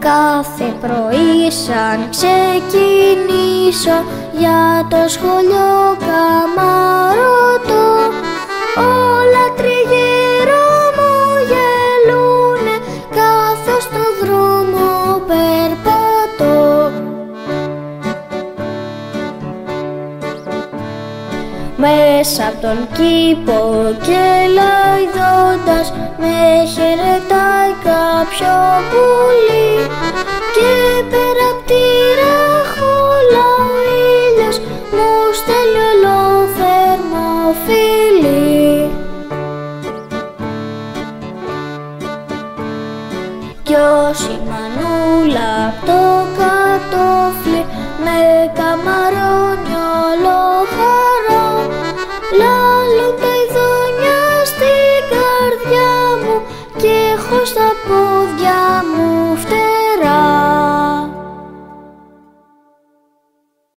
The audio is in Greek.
Κάθε πρωί σαν ξεκινήσω για το σχολείο καμαρωτώ, όλα τριγύρω μου γελούνε καθώς στο δρόμο περπατώ. Μέσα απ' τον κήπο και λαϊδώντας με χαιρετάει κάποιο πουλί, και πέρα απ' τη ραχούλα ο ήλιος μου στέλνει ολόθερμο φιλί. Κι ως η μανούλα απ' το κατόφλι με καμαρώνει όλο χαρά, λάλλουν τα ειδόνια στην καρδιά μου και έχω στα πόδια